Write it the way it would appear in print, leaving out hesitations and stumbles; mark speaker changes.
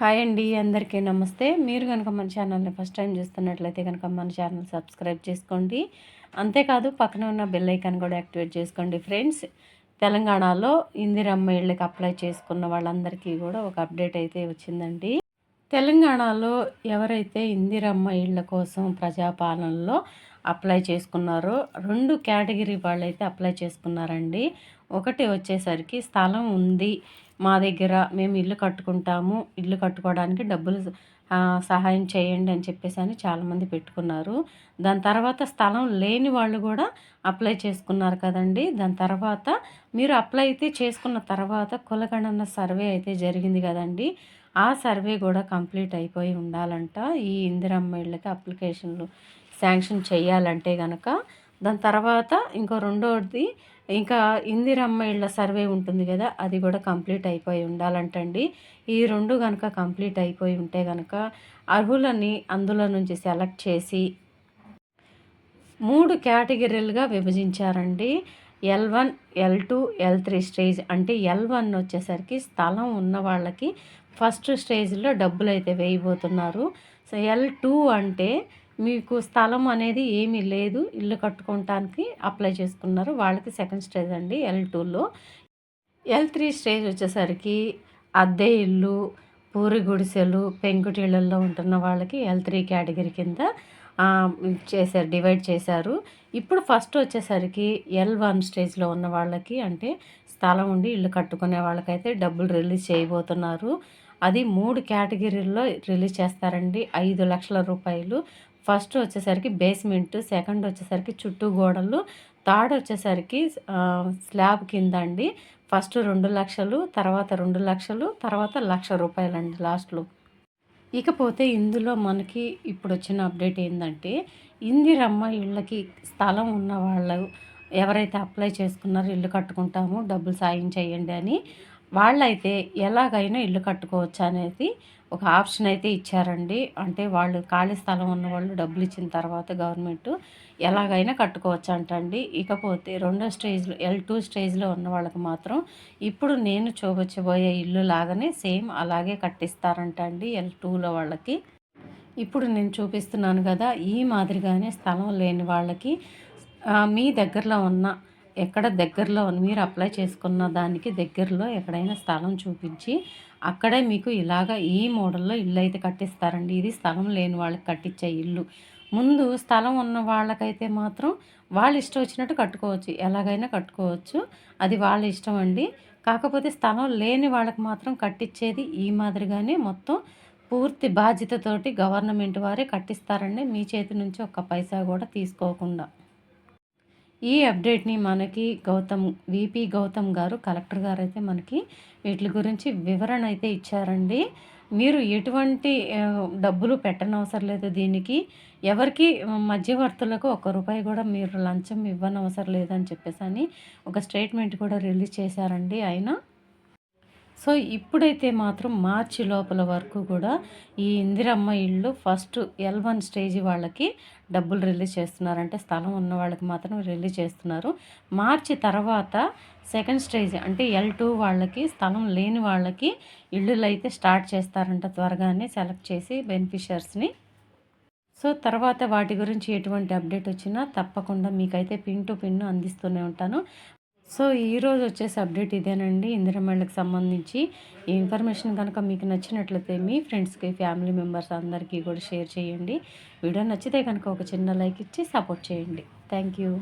Speaker 1: Hi అండి, అందరికీ నమస్తే. మీరు కనుక మన ఛానల్ని ఫస్ట్ టైం చూస్తున్నట్లయితే కనుక మన ఛానల్ సబ్స్క్రైబ్ చేసుకోండి. అంతేకాదు పక్కన ఉన్న బెల్ ఐకాన్ కూడా యాక్టివేట్ చేసుకోండి. ఫ్రెండ్స్, తెలంగాణలో ఇందిరమ్మ ఇళ్ళకి అప్లై చేసుకున్న వాళ్ళందరికీ కూడా ఒక అప్డేట్ అయితే వచ్చిందండి. తెలంగాణలో ఎవరైతే ఇందిరమ్మ ఇళ్ళ కోసం ప్రజాపాలనలో అప్లై చేసుకున్నారో 2 కేటగిరీ వాళ్ళైతే అప్లై చేసుకున్నారండి. ఒకటి వచ్చేసరికి స్థలం ఉంది మా దగ్గర, మేము ఇల్లు కట్టుకుంటాము, ఇల్లు కట్టుకోవడానికి డబ్బులు సహాయం చేయండి అని చెప్పేసి అని చాలామంది పెట్టుకున్నారు. దాని తర్వాత స్థలం లేని వాళ్ళు కూడా అప్లై చేసుకున్నారు కదండి. దాని తర్వాత మీరు అప్లై అయితే చేసుకున్న తర్వాత కులగణన సర్వే అయితే జరిగింది కదండి. ఆ సర్వే కూడా కంప్లీట్ అయిపోయి ఉండాలంట. ఈ ఇందిరమ్మ ఇళ్ళకి అప్లికేషన్లు శాంక్షన్ చేయాలంటే కనుక దాని తర్వాత ఇంకో రెండోది ఇంకా ఇందిరమ్మ ఇళ్ళ సర్వే ఉంటుంది కదా, అది కూడా కంప్లీట్ అయిపోయి ఉండాలంటండి. ఈ 2 కనుక కంప్లీట్ అయిపోయి ఉంటే కనుక అర్హులని అందులో నుంచి సెలెక్ట్ చేసి 3 కేటగిరీలుగా విభజించారండి. L1, L2, L3 stage. అంటే L1 వచ్చేసరికి స్థలం ఉన్న వాళ్ళకి ఫస్ట్ స్టేజ్లో డబ్బులు అయితే వేయబోతున్నారు. సో L2 అంటే మీకు స్థలం అనేది ఏమీ లేదు, ఇల్లు కట్టుకోవటానికి అప్లై చేసుకున్నారు, వాళ్ళకి సెకండ్ స్టేజ్ అండి L2లో. L3 స్టేజ్ వచ్చేసరికి అద్దె ఇల్లు, పూరి గుడిసెలు, పెంకుటిళ్ళల్లో ఉంటున్న వాళ్ళకి L3 కేటగిరీ కింద డివైడ్ చేశారు. ఇప్పుడు ఫస్ట్ వచ్చేసరికి L1 స్టేజ్లో ఉన్న వాళ్ళకి, అంటే స్థలం ఉండి ఇల్లు కట్టుకునే వాళ్ళకైతే డబ్బులు రిలీజ్ చేయబోతున్నారు. అది 3 కేటగిరీల్లో రిలీజ్ చేస్తారండి. 5 లక్షల రూపాయలు. ఫస్ట్ వచ్చేసరికి బేస్మెంట్, సెకండ్ వచ్చేసరికి చుట్టూ గోడలు, థర్డ్ వచ్చేసరికి స్లాబ్ కింద అండి. ఫస్ట్ 2 లక్షలు, తర్వాత 2 లక్షలు, తర్వాత 1,00,000 రూపాయలండి లాస్ట్లో. ఇకపోతే ఇందులో మనకి ఇప్పుడు వచ్చిన అప్డేట్ ఏంటంటే, ఇందిరమ్మ ఇళ్ళకి స్థలం ఉన్న వాళ్ళు ఎవరైతే అప్లై చేసుకున్నారో ఇల్లు కట్టుకుంటాము డబ్బులు సాయం చేయండి అని, వాళ్ళైతే ఎలాగైనా ఇల్లు కట్టుకోవచ్చు అనేది ఒక ఆప్షన్ అయితే ఇచ్చారండి. అంటే వాళ్ళు ఖాళీ స్థలం ఉన్న వాళ్ళు డబ్బులు ఇచ్చిన తర్వాత గవర్నమెంట్ ఎలాగైనా కట్టుకోవచ్చు అంటండి. ఇకపోతే రెండో స్టేజ్లో L2 స్టేజ్లో ఉన్న వాళ్ళకి మాత్రం ఇప్పుడు నేను చూపించబోయే ఇల్లు లాగానే సేమ్ అలాగే కట్టిస్తారంట అండి L2లో వాళ్ళకి. ఇప్పుడు నేను చూపిస్తున్నాను కదా, ఈ మాదిరిగానే స్థలం లేని వాళ్ళకి మీ దగ్గరలో ఉన్న ఎక్కడ దగ్గరలో మీరు అప్లై చేసుకున్న దానికి దగ్గరలో ఎక్కడైనా స్థలం చూపించి అక్కడే మీకు ఇలాగ ఈ మోడల్లో ఇల్లు అయితే కట్టిస్తారండి. ఇది స్థలం లేని వాళ్ళకి కట్టించే ఇల్లు. ముందు స్థలం ఉన్న వాళ్ళకైతే మాత్రం వాళ్ళు ఇష్టం వచ్చినట్టు కట్టుకోవచ్చు, ఎలాగైనా కట్టుకోవచ్చు, అది వాళ్ళ ఇష్టం అండి. కాకపోతే స్థలం లేని వాళ్ళకి మాత్రం కట్టించేది ఈ మాదిరిగానే మొత్తం పూర్తి బాధ్యతతోటి గవర్నమెంట్ వారే కట్టిస్తారండి, మీ చేతి నుంచి ఒక్క పైసా కూడా తీసుకోకుండా. ఈ అప్డేట్ని మనకి విపి గౌతమ్ గారు, కలెక్టర్ గారు అయితే మనకి వీటి గురించి వివరణ అయితే ఇచ్చారండి. మీరు ఎటువంటి డబ్బులు పెట్టనవసరం లేదు దీనికి, ఎవరికి మధ్యవర్తులకు ₹1 కూడా మీరు లంచం ఇవ్వనవసరం లేదని చెప్పేసి అని ఒక స్టేట్మెంట్ కూడా రిలీజ్ చేశారండి ఆయన. సో ఇప్పుడైతే మాత్రం మార్చి లోపల వరకు కూడా ఈ ఇందిరమ్మ ఇళ్ళు ఫస్ట్ L1 స్టేజ్ వాళ్ళకి డబ్బులు రిలీజ్ చేస్తున్నారంటే స్థలం ఉన్న వాళ్ళకి మాత్రం రిలీజ్ చేస్తున్నారు. మార్చి తర్వాత సెకండ్ స్టేజ్ అంటే L2 వాళ్ళకి, స్థలం లేని వాళ్ళకి ఇళ్ళు అయితే స్టార్ట్ చేస్తారంట త్వరగానే సెలెక్ట్ చేసి బెనిఫిషియర్స్ని. సో తర్వాత వాటి గురించి ఎటువంటి అప్డేట్ వచ్చినా తప్పకుండా మీకైతే పిన్ టు పిన్ అందిస్తూనే ఉంటాను. సో ఈరోజు వచ్చేసి అప్డేట్ ఇదేనండి ఇందిరమ్మ ఇళ్ళకి సంబంధించి. ఈ ఇన్ఫర్మేషన్ కనుక మీకు నచ్చినట్లయితే మీ ఫ్రెండ్స్కి, ఫ్యామిలీ మెంబర్స్ అందరికీ కూడా షేర్ చేయండి. వీడియో నచ్చితే కనుక ఒక చిన్న లైక్ ఇచ్చి సపోర్ట్ చేయండి. Thank you.